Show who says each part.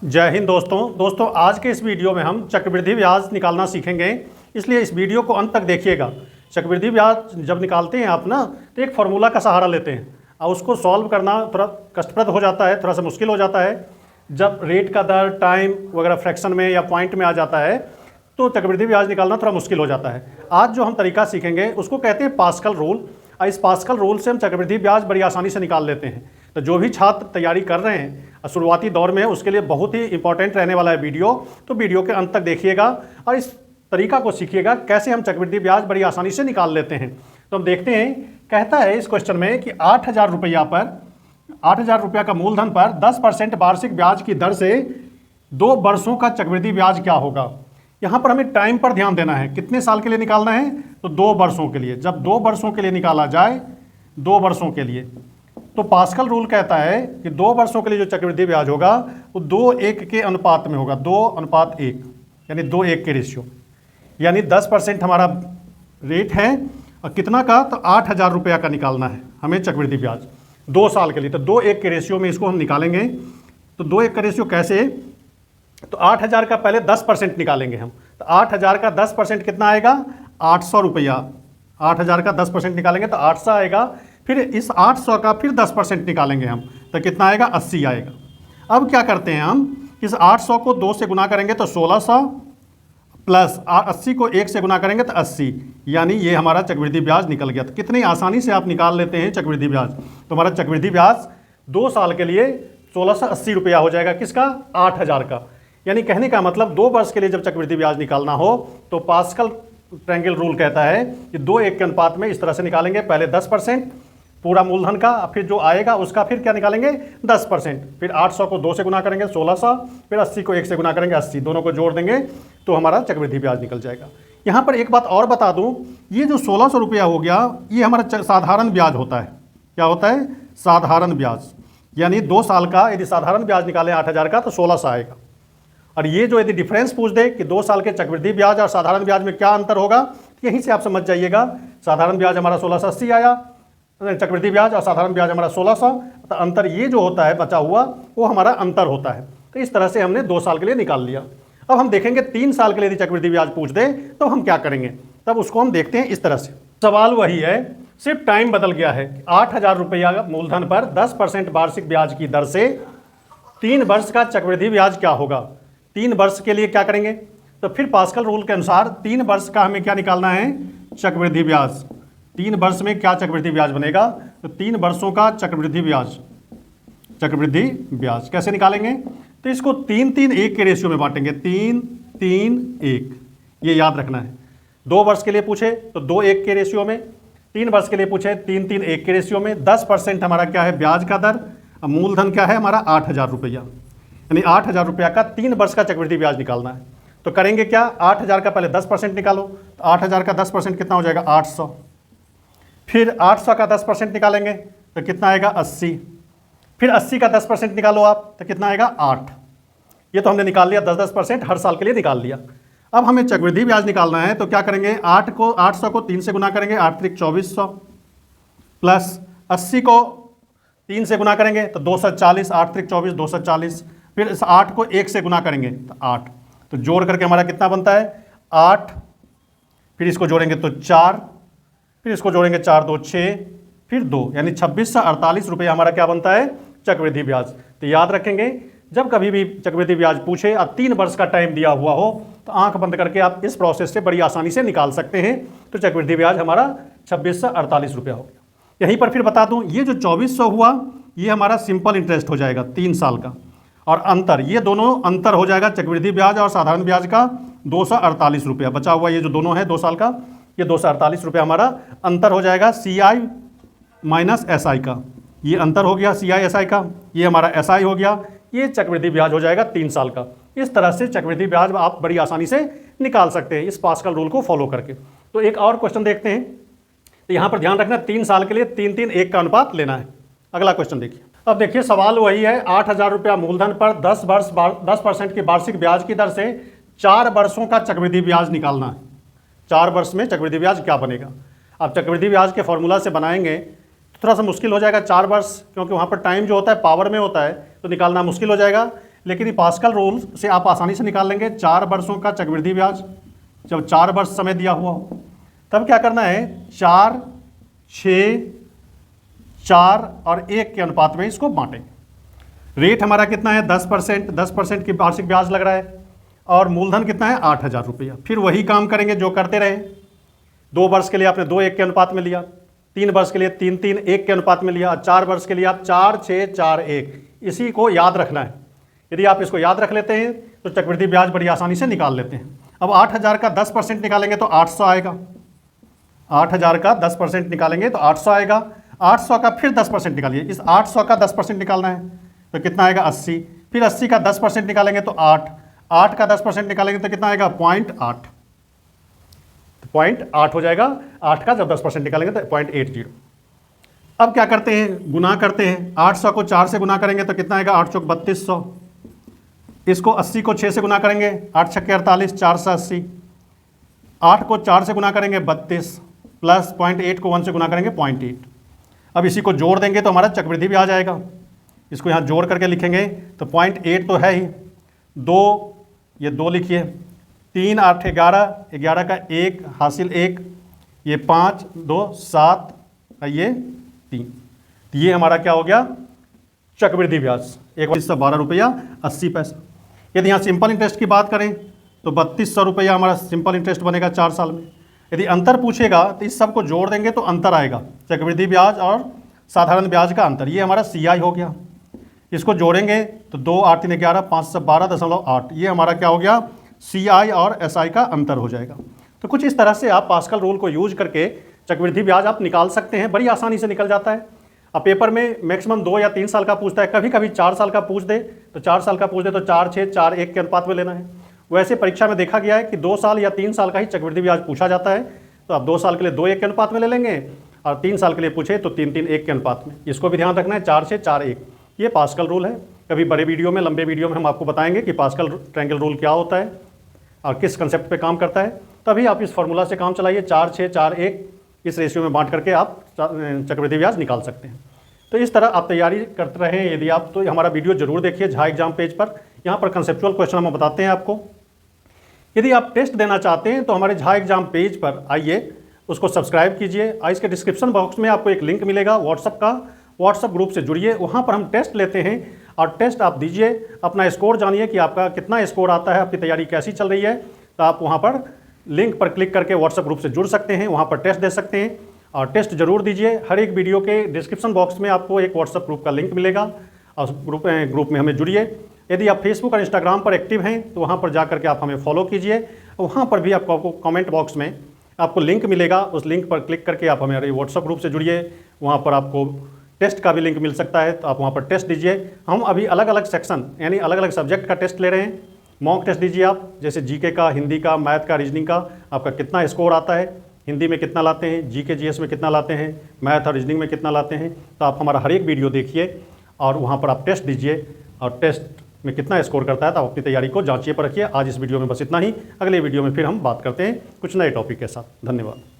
Speaker 1: जय हिंद दोस्तों आज के इस वीडियो में हम चक्रवृद्धि ब्याज निकालना सीखेंगे, इसलिए इस वीडियो को अंत तक देखिएगा। चक्रवृद्धि ब्याज जब निकालते हैं आप ना, तो एक फार्मूला का सहारा लेते हैं और उसको सॉल्व करना थोड़ा कष्टप्रद हो जाता है, थोड़ा सा मुश्किल हो जाता है। जब रेट का दर, टाइम वगैरह फ्रैक्शन में या पॉइंट में आ जाता है तो चक्रवृद्धि ब्याज निकालना थोड़ा मुश्किल हो जाता है। आज जो हम तरीका सीखेंगे उसको कहते हैं पास्कल रूल। और इस पास्कल रूल से हम चक्रवृद्धि ब्याज बड़ी आसानी से निकाल लेते हैं। तो जो भी छात्र तैयारी कर रहे हैं शुरुआती दौर में, उसके लिए बहुत ही इंपॉर्टेंट रहने वाला है वीडियो। तो वीडियो के अंत तक देखिएगा और इस तरीका को सीखिएगा कैसे हम चक्रवृद्धि ब्याज बड़ी आसानी से निकाल लेते हैं। तो हम देखते हैं, कहता है इस क्वेश्चन में कि 8,000 रुपया पर 8,000 रुपया का मूलधन पर 10% वार्षिक ब्याज की दर से 2 वर्षों का चक्रवृद्धि ब्याज क्या होगा। यहाँ पर हमें टाइम पर ध्यान देना है, कितने साल के लिए निकालना है, तो 2 वर्षों के लिए। जब 2 वर्षों के लिए निकाला जाए, 2 वर्षों के लिए, तो पास्कल रूल कहता है कि 2 वर्षों के लिए जो चक्रवृद्धि ब्याज होगा वो 2:1 के अनुपात में होगा, 2:1, यानी 2:1 के रेशियो। यानी 10% हमारा रेट है और कितना का, तो 8,000 रुपया का निकालना है हमें चक्रवृद्धि ब्याज 2 साल के लिए। तो 2:1 के रेशियो में इसको हम निकालेंगे। तो 2:1 का रेशियो कैसे, तो 8,000 का पहले 10% निकालेंगे हम। तो 8,000 का 10% कितना आएगा, 800 रुपया। 8,000 का 10% निकालेंगे तो 800 आएगा। फिर इस 800 का फिर 10% निकालेंगे हम, तो कितना आएगा, 80 आएगा। अब क्या करते हैं हम, इस 800 को 2 से गुना करेंगे तो 1600 प्लस 80 को 1 से गुना करेंगे तो 80, यानी ये हमारा चक्रवृद्धि ब्याज निकल गया। तो कितनी आसानी से आप निकाल लेते हैं चक्रवृद्धि ब्याज। तो हमारा चक्रवृद्धि ब्याज 2 साल के लिए 1680 रुपया हो जाएगा, किसका, 8,000 का। यानी कहने का मतलब 2 वर्ष के लिए जब चक्रवृद्धि ब्याज निकालना हो तो पास्कल ट्रायंगल रूल कहता है कि 2:1 के अनुपात में इस तरह से निकालेंगे। पहले 10% पूरा मूलधन का, फिर जो आएगा उसका फिर क्या निकालेंगे, 10%। फिर 800 को 2 से गुना करेंगे 1600, फिर 80 को 1 से गुना करेंगे 80, दोनों को जोड़ देंगे तो हमारा चक्रवृद्धि ब्याज निकल जाएगा। यहाँ पर एक बात और बता दूँ, ये जो 1600 रुपया हो गया, ये हमारा साधारण ब्याज होता है। क्या होता है, साधारण ब्याज। यानी 2 साल का यदि साधारण ब्याज निकालें 8,000 का तो 1600 आएगा। और ये जो यदि डिफरेंस पूछ दे कि 2 साल के चक्रवृद्धि ब्याज और साधारण ब्याज में क्या अंतर होगा, यहीं से आप समझ जाइएगा। साधारण ब्याज हमारा 1680 आया, चक्रवृद्धि ब्याज और साधारण ब्याज हमारा 1600, तो अंतर ये जो होता है बचा हुआ वो हमारा अंतर होता है। तो इस तरह से हमने 2 साल के लिए निकाल लिया। अब हम देखेंगे 3 साल के लिए यदि चक्रवृद्धि ब्याज पूछ दे तो हम क्या करेंगे, तब उसको हम देखते हैं इस तरह से। सवाल वही है, सिर्फ टाइम बदल गया है। 8,000 रुपया मूलधन पर 10% वार्षिक ब्याज की दर से 3 वर्ष का चक्रवृद्धि ब्याज क्या होगा। 3 वर्ष के लिए क्या करेंगे, तो फिर पास्कल रूल के अनुसार 3 वर्ष का हमें क्या निकालना है, चक्रवृद्धि ब्याज। 3 वर्ष में क्या चक्रवृद्धि ब्याज बनेगा, तो 3 वर्षों का चक्रवृद्धि ब्याज कैसे निकालेंगे, तो इसको 3-3-1 के रेशियो में बांटेंगे। 3-3-1 ये याद रखना है। 2 वर्ष के लिए पूछे तो 2:1 के रेशियो में, 3 वर्ष के लिए पूछे 3-3-1 के रेशियो में। 10% हमारा क्या है, ब्याज का दर। मूलधन क्या है हमारा, 8,000 रुपया। यानी 8,000 रुपया का 3 वर्ष का चक्रवृद्धि ब्याज निकालना है। तो करेंगे क्या, 8,000 का पहले 10% निकालो, तो 8,000 का 10% कितना हो जाएगा, 800। फिर 800 का 10% निकालेंगे तो कितना आएगा, 80। फिर 80 का 10% निकालो आप, तो कितना आएगा, 8। ये तो हमने निकाल लिया, 10% हर साल के लिए निकाल लिया। अब हमें चक्रवृद्धि ब्याज निकालना है, तो क्या करेंगे, 800 को 3 से गुना करेंगे, 8×3 = 2400, प्लस 80 को 3 से गुना करेंगे तो 240, 8×3 = 24, 240। फिर इस 8 को 1 से गुना करेंगे तो 8, तो जोड़ करके हमारा कितना बनता है, 8। फिर इसको जोड़ेंगे तो 4, फिर इसको जोड़ेंगे 4×2 = 6, फिर 2, यानी 2648 रुपये हमारा क्या बनता है, चक्रवृद्धि ब्याज। तो याद रखेंगे, जब कभी भी चक्रवृद्धि ब्याज पूछे और 3 वर्ष का टाइम दिया हुआ हो तो आंख बंद करके आप इस प्रोसेस से बड़ी आसानी से निकाल सकते हैं। तो चक्रवृद्धि ब्याज हमारा 2648 रुपया हो गया। यहीं पर फिर बता दूं, ये जो 2400 हुआ ये हमारा सिंपल इंटरेस्ट हो जाएगा 3 साल का, और अंतर, ये दोनों अंतर हो जाएगा चक्रवृद्धि ब्याज और साधारण ब्याज का 248 रुपया। बचा हुआ ये जो दोनों है 2 साल का, ये 248 रुपया हमारा अंतर हो जाएगा CI माइनस SI का। ये अंतर हो गया CI SI का, ये हमारा SI हो गया, ये चक्रवृद्धि ब्याज हो जाएगा 3 साल का। इस तरह से चक्रवृद्धि ब्याज आप बड़ी आसानी से निकाल सकते हैं इस पास्कल रूल को फॉलो करके। तो एक और क्वेश्चन देखते हैं। तो यहाँ पर ध्यान रखना, 3 साल के लिए 3-3-1 का अनुपात लेना है। अगला क्वेश्चन देखिए। अब देखिए सवाल वही है, 8,000 रुपया मूलधन पर 10% की वार्षिक ब्याज की दर से 4 वर्षों का चक्रवृद्धि ब्याज निकालना है। 4 वर्ष में चक्रवृद्धि ब्याज क्या बनेगा। अब चक्रवृद्धि ब्याज के फॉर्मूला से बनाएंगे तो थोड़ा सा मुश्किल हो जाएगा 4 वर्ष, क्योंकि वहाँ पर टाइम जो होता है पावर में होता है तो निकालना मुश्किल हो जाएगा। लेकिन ये पास्कल रूल से आप आसानी से निकाल लेंगे। 4 वर्षों का चक्रवृद्धि ब्याज, जब 4 वर्ष समय दिया हुआ हो तब क्या करना है, 4, 6, 4 और 1 के अनुपात में इसको बांटेंगे। रेट हमारा कितना है 10%, 10% की वार्षिक ब्याज लग रहा है और मूलधन कितना है 8,000 रुपया। फिर वही काम करेंगे जो करते रहे। 2 वर्ष के लिए आपने 2 1 के अनुपात में लिया, 3 वर्ष के लिए 3 3 1 के अनुपात में लिया, 4 वर्ष के लिए आप 4 6 4 1। इसी को याद रखना है। यदि आप इसको याद रख लेते हैं तो चक्रवृद्धि ब्याज बड़ी आसानी से निकाल लेते हैं। अब 8,000 का 10% निकालेंगे तो 800 आएगा। 8,000 का 10% निकालेंगे तो 800 आएगा। 800 का फिर 10% निकालिए, इस 800 का 10% निकालना है तो कितना आएगा 80। फिर 80 का 10% निकालेंगे तो 8, 8 का 10% निकालेंगे तो कितना आएगा 0.8, तो 0.8 हो जाएगा। 8 का जब 10% निकालेंगे तो 0.80। अब क्या करते हैं, गुना करते हैं। 800 को 4 से गुना करेंगे तो कितना आएगा 8 चौक 3200। इसको 80 को 6 से गुना करेंगे, 8 छक्के 48, 4 से 80। 8 को 4 से गुना करेंगे 32 प्लस 0.8 को 1 से गुना करेंगे 0.8। अब इसी को जोड़ देंगे तो हमारा चक्रवृद्धि ब्याज आएगा। इसको यहाँ जोड़ करके लिखेंगे तो 0.8 तो है ही, 2 ये 2 लिखिए, 3 8 11, 11 का 1 हासिल 1, ये 5 2 7, ये 3। तो ये हमारा क्या हो गया चक्रवृद्धि ब्याज, 1,112 रुपया 80 पैसा। यदि यहाँ सिंपल इंटरेस्ट की बात करें तो 3,200 रुपया हमारा सिंपल इंटरेस्ट बनेगा 4 साल में। यदि अंतर पूछेगा तो इस सब को जोड़ देंगे तो अंतर आएगा, चक्रवृद्धि ब्याज और साधारण ब्याज का अंतर, ये हमारा CI हो गया। इसको जोड़ेंगे तो 2 8 3 11, 5 से 12.8, ये हमारा क्या हो गया CI और SI का अंतर हो जाएगा। तो कुछ इस तरह से आप पास्कल रूल को यूज करके चक्रवृद्धि ब्याज आप निकाल सकते हैं, बड़ी आसानी से निकल जाता है। अब पेपर में मैक्सिमम 2 या 3 साल का पूछता है, कभी कभी 4 साल का पूछ दे तो 4 साल का पूछ दे तो 4 6 4 1 के अनुपात में लेना है। वैसे परीक्षा में देखा गया है कि 2 साल या 3 साल का ही चक्रवृद्धि ब्याज पूछा जाता है, तो आप 2 साल के लिए 2 1 के अनुपात में ले लेंगे और 3 साल के लिए पूछे तो 3 3 1 के अनुपात में। इसको भी ध्यान रखना है, 4 6 4 1, ये पास्कल रूल है। कभी बड़े वीडियो में, लंबे वीडियो में हम आपको बताएंगे कि पास्कल ट्रायंगल रूल क्या होता है और किस कंसेप्ट पे काम करता है। तभी आप इस फॉर्मूला से काम चलाइए, 4 6 4 1 इस रेशियो में बांट करके आप चक्रवृद्धि ब्याज निकाल सकते हैं। तो इस तरह आप तैयारी करते रहें। यदि आप तो हमारा वीडियो जरूर देखिए झा एग्जाम पेज पर, यहाँ पर कंसेप्चुअल क्वेश्चन हम बताते हैं आपको। यदि आप टेस्ट देना चाहते हैं तो हमारे झा एग्जाम पेज पर आइए, उसको सब्सक्राइब कीजिए और इसके डिस्क्रिप्शन बॉक्स में आपको एक लिंक मिलेगा व्हाट्सअप का, व्हाट्सअप ग्रुप से जुड़िए, वहाँ पर हम टेस्ट लेते हैं और टेस्ट आप दीजिए, अपना स्कोर जानिए कि आपका कितना स्कोर आता है, आपकी तैयारी कैसी चल रही है। तो आप वहाँ पर लिंक पर क्लिक करके व्हाट्सअप ग्रुप से जुड़ सकते हैं, वहाँ पर टेस्ट दे सकते हैं और टेस्ट जरूर दीजिए। हर एक वीडियो के डिस्क्रिप्शन बॉक्स में आपको एक व्हाट्सअप ग्रुप का लिंक मिलेगा और ग्रुप में हमें जुड़िए। यदि आप फेसबुक और इंस्टाग्राम पर एक्टिव हैं तो वहाँ पर जा करके आप हमें फॉलो कीजिए, वहाँ पर भी आपको कमेंट बॉक्स में आपको लिंक मिलेगा, उस लिंक पर क्लिक करके आप हमारे व्हाट्सअप ग्रुप से जुड़िए। वहाँ पर आपको टेस्ट का भी लिंक मिल सकता है, तो आप वहाँ पर टेस्ट दीजिए। हम अभी अलग अलग सेक्शन यानी अलग अलग सब्जेक्ट का टेस्ट ले रहे हैं। मॉक टेस्ट दीजिए आप, जैसे जीके का, हिंदी का, मैथ का, रीजनिंग का, आपका कितना स्कोर आता है, हिंदी में कितना लाते हैं, जीके जीएस में कितना लाते हैं, मैथ और रीजनिंग में कितना लाते हैं। तो आप हमारा हर एक वीडियो देखिए और वहाँ पर आप टेस्ट दीजिए और टेस्ट में कितना स्कोर करता है तो आप अपनी तैयारी को जांचिए परखिए। आज इस वीडियो में बस इतना ही, अगले वीडियो में फिर हम बात करते हैं कुछ नए टॉपिक के साथ। धन्यवाद।